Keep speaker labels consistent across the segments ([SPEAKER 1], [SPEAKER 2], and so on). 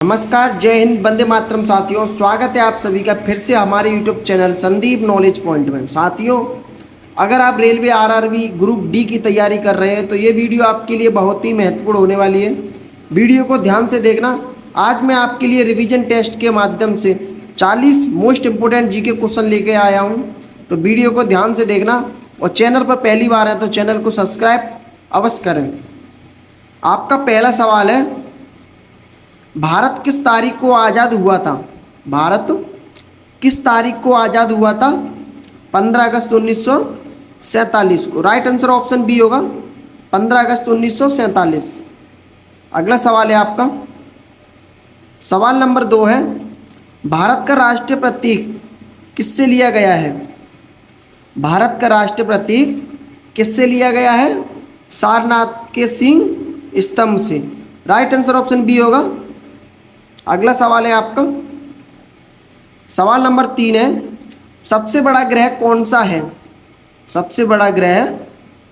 [SPEAKER 1] नमस्कार, जय हिंद, वंदे मातरम। साथियों, स्वागत है आप सभी का फिर से हमारे YouTube channel Sandeep knowledge point में। साथियों, अगर आप रेलवे आरआरबी ग्रुप डी की तैयारी कर रहे हैं तो ये वीडियो आपके लिए बहुत ही महत्वपूर्ण होने वाली है। वीडियो को ध्यान से देखना। आज मैं आपके लिए रिवीजन टेस्ट के माध्यम से 40 मोस्ट इंपोर्टेंट जी के क्वेश्चन लेके आया हूँ, तो वीडियो को ध्यान से देखना। और चैनल पर पहली बार है तो चैनल को सब्सक्राइब अवश्य करें। आपका पहला सवाल है, भारत किस तारीख को आज़ाद हुआ था? भारत किस तारीख को आज़ाद हुआ था? 15 अगस्त 1947 को। राइट आंसर ऑप्शन बी होगा, 15 अगस्त 1947। अगला सवाल है आपका, सवाल नंबर 2 है, भारत का राष्ट्रीय प्रतीक किससे लिया गया है? भारत का राष्ट्रीय प्रतीक किससे लिया गया है? सारनाथ के सिंह स्तंभ से। राइट आंसर ऑप्शन बी होगा। अगला सवाल है आपका, सवाल नंबर 3 है, सबसे बड़ा ग्रह कौन सा है? सबसे बड़ा ग्रह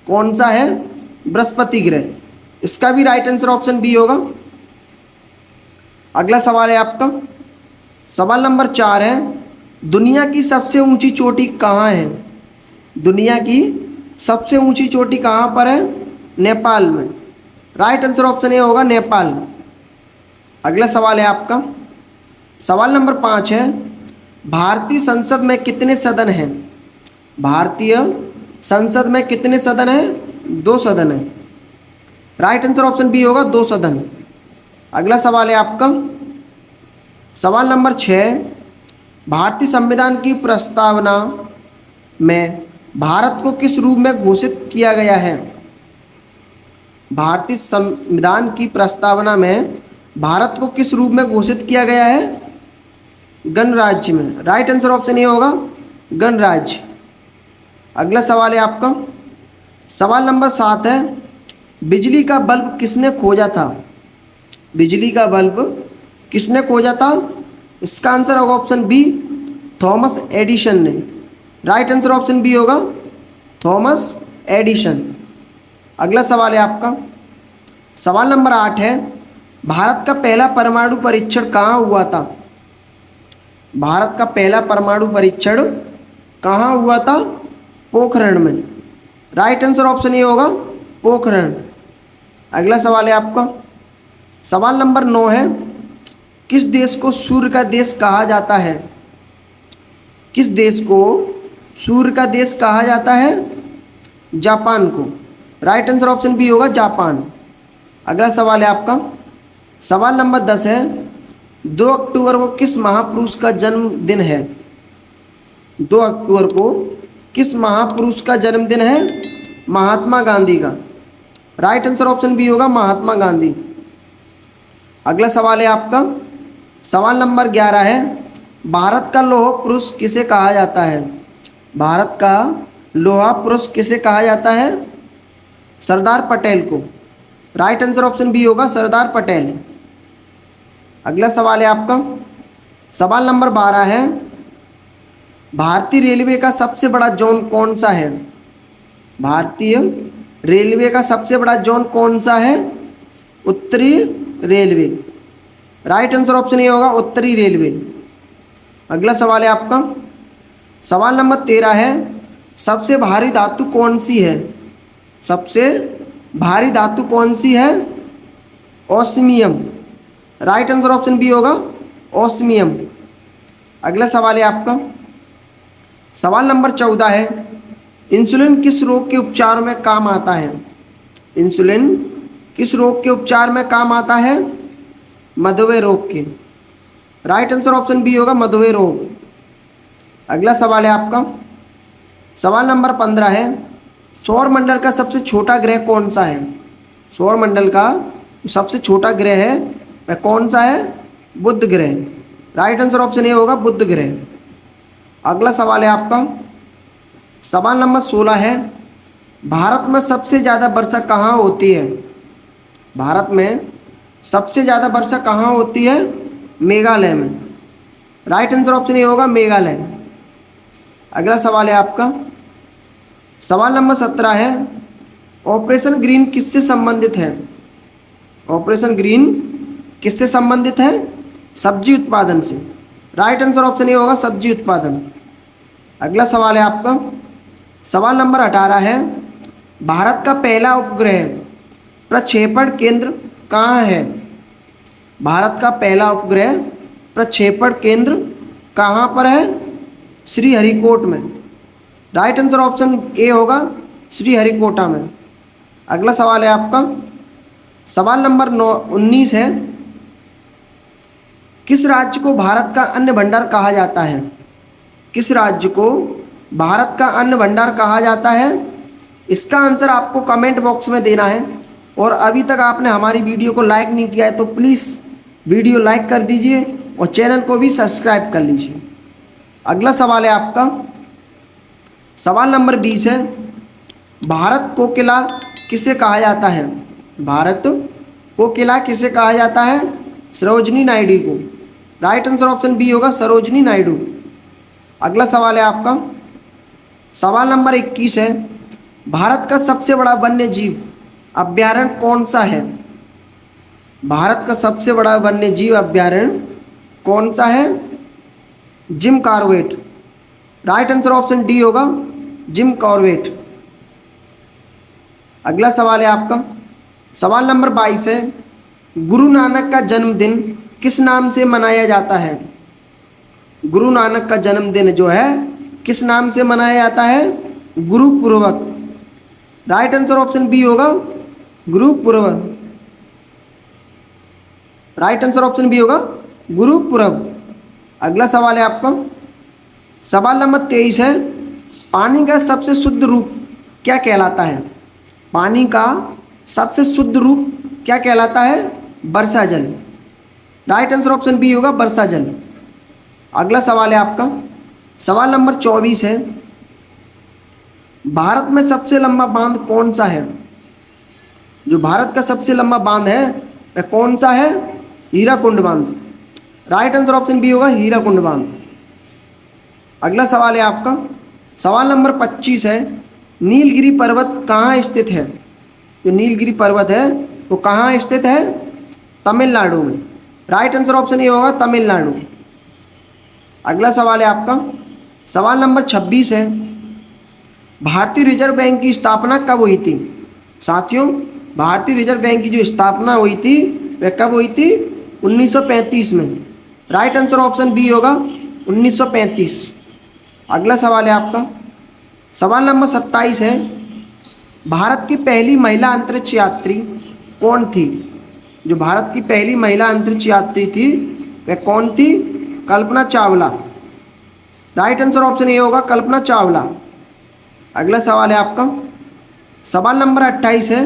[SPEAKER 1] कौन सा है? बृहस्पति ग्रह। इसका भी राइट आंसर ऑप्शन बी होगा। अगला सवाल है आपका, सवाल नंबर 4 है, दुनिया की सबसे ऊंची चोटी कहाँ है? दुनिया की सबसे ऊंची चोटी कहाँ पर है? नेपाल में। राइट आंसर ऑप्शन ए होगा, नेपाल। अगला सवाल है आपका, सवाल नंबर 5 है, भारतीय संसद में कितने सदन हैं? भारतीय संसद में कितने सदन हैं? 2 सदन हैं। राइट आंसर ऑप्शन बी होगा, 2 सदन। अगला सवाल है आपका, सवाल नंबर 6, भारतीय संविधान की प्रस्तावना में भारत को किस रूप में घोषित किया गया है? भारतीय संविधान की प्रस्तावना में भारत को किस रूप में घोषित किया गया है? गणराज्य में। राइट आंसर ऑप्शन ए होगा, गणराज्य। अगला सवाल है आपका, सवाल नंबर 7 है, बिजली का बल्ब किसने खोजा था? बिजली का बल्ब किसने खोजा था? इसका आंसर होगा ऑप्शन बी, थॉमस एडिसन ने। राइट आंसर ऑप्शन बी होगा, थॉमस एडिसन। अगला सवाल है आपका, सवाल नंबर 8 है, भारत का पहला परमाणु परीक्षण कहाँ हुआ था? भारत का पहला परमाणु परीक्षण कहाँ हुआ था? पोखरण में। राइट आंसर ऑप्शन ए होगा, पोखरण। अगला सवाल है आपका, सवाल नंबर 9 है, किस देश को सूर्य का देश कहा जाता है? किस देश को सूर्य का देश कहा जाता है? जापान को। राइट आंसर ऑप्शन बी होगा, जापान। अगला सवाल है आपका, सवाल नंबर 10 है, 2 अक्टूबर को किस महापुरुष का जन्मदिन है? 2 अक्टूबर को किस महापुरुष का जन्मदिन है? महात्मा गांधी का। राइट आंसर ऑप्शन बी होगा, महात्मा गांधी। अगला सवाल है आपका, सवाल नंबर 11 है, भारत का लौह पुरुष किसे कहा जाता है? भारत का लौह पुरुष किसे कहा जाता है? सरदार पटेल को। राइट आंसर ऑप्शन बी होगा, सरदार पटेल। अगला सवाल है आपका, सवाल नंबर 12 है, भारतीय रेलवे का सबसे बड़ा जोन कौन सा है? भारतीय रेलवे का सबसे बड़ा जोन कौन सा है? उत्तरी railway. Right answer option A होगा, उत्तरी रेलवे। अगला सवाल है आपका, सवाल नंबर 13 है, सबसे भारी धातु कौन सी है? सबसे भारी धातु कौन सी है? Osmium. Right answer option B होगा, ओस्मियम। अगला सवाल है आपका, सवाल नंबर 14 है, इंसुलिन किस रोग के उपचार में काम आता है? इंसुलिन किस रोग के उपचार में काम आता है? मधुमेह रोग के। राइट आंसर ऑप्शन बी होगा, मधुमेह रोग। अगला सवाल है आपका, सवाल नंबर 15 है, सौर मंडल का सबसे छोटा ग्रह कौन सा है? सौर मंडल का सबसे छोटा ग्रह है वह कौन सा है? बुध ग्रह। राइट आंसर ऑप्शन ए होगा, बुध ग्रह। अगला सवाल है आपका, सवाल नंबर 16 है, भारत में सबसे ज़्यादा वर्षा कहाँ होती है? भारत में सबसे ज़्यादा वर्षा कहाँ होती है? मेघालय में। राइट आंसर ऑप्शन ए होगा, मेघालय। अगला सवाल है आपका, सवाल नंबर 17 है, ऑपरेशन ग्रीन किससे संबंधित है? ऑपरेशन ग्रीन किससे संबंधित है? सब्जी उत्पादन से। राइट आंसर ऑप्शन ए होगा सब्जी उत्पादन। अगला सवाल है आपका, सवाल नंबर 18 है, भारत का पहला उपग्रह प्रक्षेपण केंद्र कहाँ है? भारत का पहला उपग्रह प्रक्षेपण केंद्र कहाँ पर है? श्रीहरिकोट में। राइट आंसर ऑप्शन ए होगा श्रीहरिकोटा में। अगला सवाल है आपका, सवाल नंबर 19 है, किस राज्य को भारत का अन्न भंडार कहा जाता है? किस राज्य को भारत का अन्न भंडार कहा जाता है? इसका आंसर आपको कमेंट बॉक्स में देना है। और अभी तक आपने हमारी वीडियो को लाइक नहीं किया है तो प्लीज़ वीडियो लाइक कर दीजिए और चैनल को भी सब्सक्राइब कर लीजिए। अगला सवाल है आपका, सवाल नंबर 20 है, भारत को किला किसे कहा जाता है? भारत को किला किसे कहा जाता है? सरोजनी नायडू को। राइट आंसर ऑप्शन बी होगा सरोजनी नायडू। अगला सवाल है आपका, सवाल नंबर 21 है, भारत का सबसे बड़ा वन्य जीव अभ्यारण्य कौन सा है? भारत का सबसे बड़ा वन्य जीव अभ्यारण्य कौन सा है? Jim Corbett. Right answer option D होगा जिम कॉर्बेट। अगला सवाल है आपका, सवाल नंबर 22 है, गुरु नानक का जन्मदिन किस नाम से मनाया जाता है? गुरु नानक का जन्मदिन जो है किस नाम से मनाया जाता है? गुरुपूर्वक। राइट आंसर ऑप्शन बी होगा Gurpurab. Right answer option B होगा गुरुपूर्व। अगला सवाल है आपका, सवाल नंबर 23 है, पानी का सबसे शुद्ध रूप क्या कहलाता है? पानी का सबसे शुद्ध रूप क्या कहलाता है? वर्षा जल। राइट आंसर ऑप्शन बी होगा वर्षा जल। अगला सवाल है आपका, सवाल नंबर 24 है, भारत में सबसे लंबा बांध कौन सा है? जो भारत का सबसे लंबा बांध है वह कौन सा है? हीराकुंड बांध। राइट आंसर ऑप्शन बी होगा हीराकुंड बांध। अगला सवाल है आपका, सवाल नंबर 25 है, नीलगिरी पर्वत कहाँ स्थित है? जो नीलगिरी पर्वत है वो कहाँ स्थित है? तमिलनाडु में। राइट आंसर ऑप्शन ए होगा तमिलनाडु। अगला सवाल है आपका, सवाल नंबर 26 है, भारतीय रिजर्व बैंक की स्थापना कब हुई थी? साथियों, भारतीय रिजर्व बैंक की जो स्थापना हुई थी वह कब हुई थी? 1935 में। राइट आंसर ऑप्शन बी होगा 1935। अगला सवाल है आपका, सवाल नंबर 27 है, भारत की पहली महिला अंतरिक्ष यात्री कौन थी? जो भारत की पहली महिला अंतरिक्ष यात्री थी वह कौन थी? Kalpana Chawla. Right answer option A होगा कल्पना चावला। अगला सवाल है आपका, सवाल नंबर 28 है,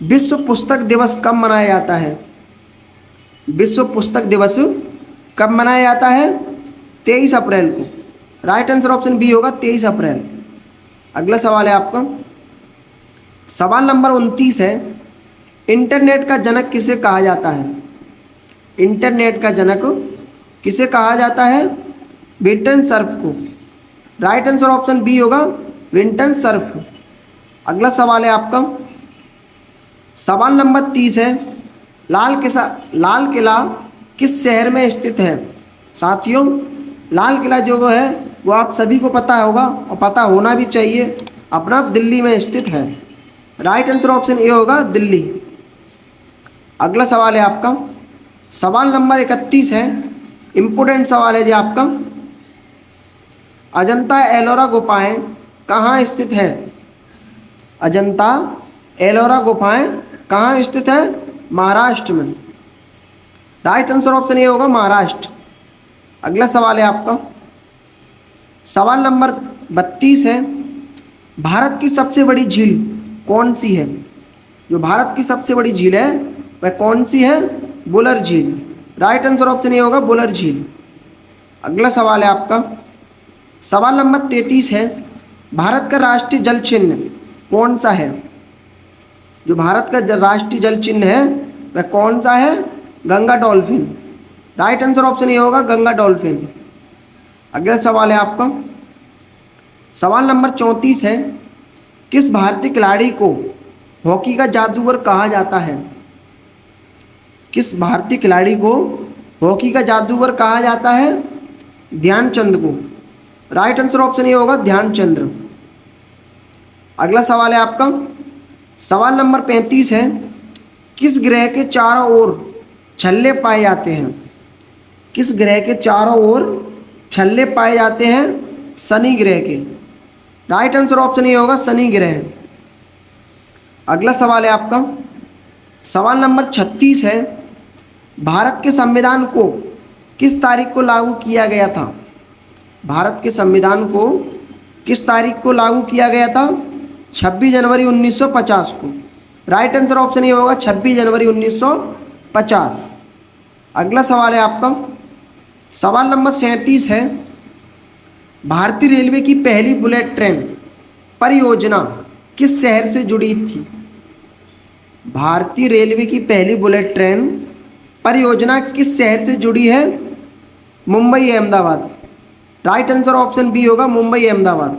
[SPEAKER 1] विश्व पुस्तक दिवस कब मनाया जाता है? विश्व पुस्तक दिवस कब मनाया जाता है? 23 अप्रैल को। राइट आंसर ऑप्शन बी होगा 23 अप्रैल। अगला सवाल है आपका, सवाल नंबर 29 है, इंटरनेट का जनक किसे कहा जाता है? इंटरनेट का जनक किसे कहा जाता है? विंटन सर्फ को। राइट आंसर ऑप्शन बी होगा विंटन सर्फ। अगला सवाल है आपका, सवाल नंबर 30 है, लाल किला किस शहर में स्थित है? साथियों, लाल किला जो है वो आप सभी को पता होगा और पता होना भी चाहिए, अपना दिल्ली में स्थित है। राइट आंसर ऑप्शन ए होगा दिल्ली। अगला सवाल है आपका, सवाल नंबर 31 है, इम्पोर्टेंट सवाल है जी आपका, अजंता एलोरा गुफाएं कहाँ स्थित है? अजंता एलोरा गुफाएं कहाँ स्थित है? महाराष्ट्र में। राइट आंसर ऑप्शन ए होगा महाराष्ट्र। अगला सवाल है आपका, सवाल नंबर 32 है, भारत की सबसे बड़ी झील कौन सी है? जो भारत की सबसे बड़ी झील है वह कौन सी है? बुलर झील। राइट आंसर ऑप्शन ए होगा बुलर झील। अगला सवाल है आपका, सवाल नंबर 33 है, भारत का राष्ट्रीय जल चिन्ह कौन सा है? जो भारत का राष्ट्रीय जल चिन्ह है वह कौन सा है? Ganga dolphin. Right answer option A होगा गंगा डॉल्फिन। अगला सवाल है आपका, सवाल नंबर 34 है, किस भारतीय खिलाड़ी को हॉकी का जादूगर कहा जाता है? किस भारतीय खिलाड़ी को हॉकी का जादूगर कहा जाता है ध्यानचंद को। राइट आंसर ऑप्शन ए होगा ध्यानचंद्र। अगला सवाल है आपका, सवाल नंबर 35 है, किस ग्रह के चारों ओर छल्ले पाए जाते हैं? किस ग्रह के चारों ओर छल्ले पाए जाते हैं? शनि ग्रह के। राइट आंसर ऑप्शन ए होगा शनि ग्रह। अगला सवाल है आपका, सवाल नंबर 36 है, भारत के संविधान को किस तारीख को लागू किया गया था? भारत के संविधान को किस तारीख को लागू किया गया था? 26 जनवरी 1950 को। राइट आंसर ऑप्शन ये होगा 26 जनवरी 1950। अगला सवाल है आपका, सवाल नंबर 37 है, भारतीय रेलवे की पहली बुलेट ट्रेन परियोजना किस शहर से जुड़ी थी? भारतीय रेलवे की पहली बुलेट ट्रेन परियोजना किस शहर से जुड़ी है? Mumbai Ahmedabad. Right answer option B होगा मुंबई अहमदाबाद।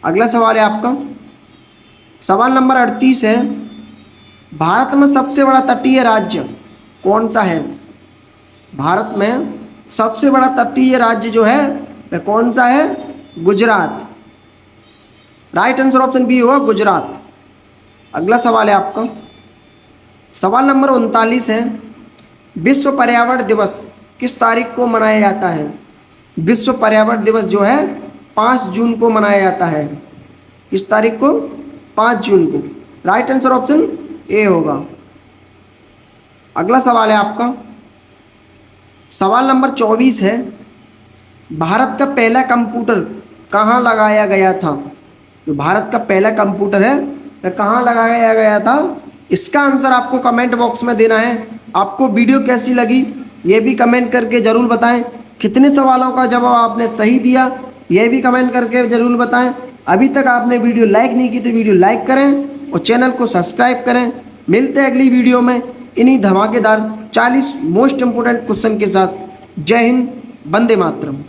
[SPEAKER 1] अगला सवाल है आपका, सवाल नंबर 38 है, भारत में सबसे बड़ा तटीय राज्य कौन सा है? भारत में सबसे बड़ा तटीय राज्य जो है वह कौन सा है? Gujarat. Right answer option B होगा गुजरात। अगला सवाल है आपका, सवाल नंबर 39 है, विश्व पर्यावरण दिवस किस तारीख को मनाया जाता है? विश्व पर्यावरण दिवस जो है 5 जून को मनाया जाता है। किस तारीख को? 5 जून को। राइट आंसर ऑप्शन ए होगा। अगला सवाल है आपका, सवाल नंबर 24 है, भारत का पहला कंप्यूटर कहाँ लगाया गया था? जो भारत का पहला कंप्यूटर है वह कहाँ लगाया गया था? इसका आंसर आपको कमेंट बॉक्स में देना है। आपको वीडियो कैसी लगी ये भी कमेंट करके ज़रूर बताएं। कितने सवालों का जवाब आपने सही दिया यह भी कमेंट करके ज़रूर बताएं। अभी तक आपने वीडियो लाइक नहीं की तो वीडियो लाइक करें और चैनल को सब्सक्राइब करें। मिलते हैं अगली वीडियो में इन्हीं धमाकेदार 40 मोस्ट इंपोर्टेंट क्वेश्चन के साथ। जय हिंद, वंदे मातरम।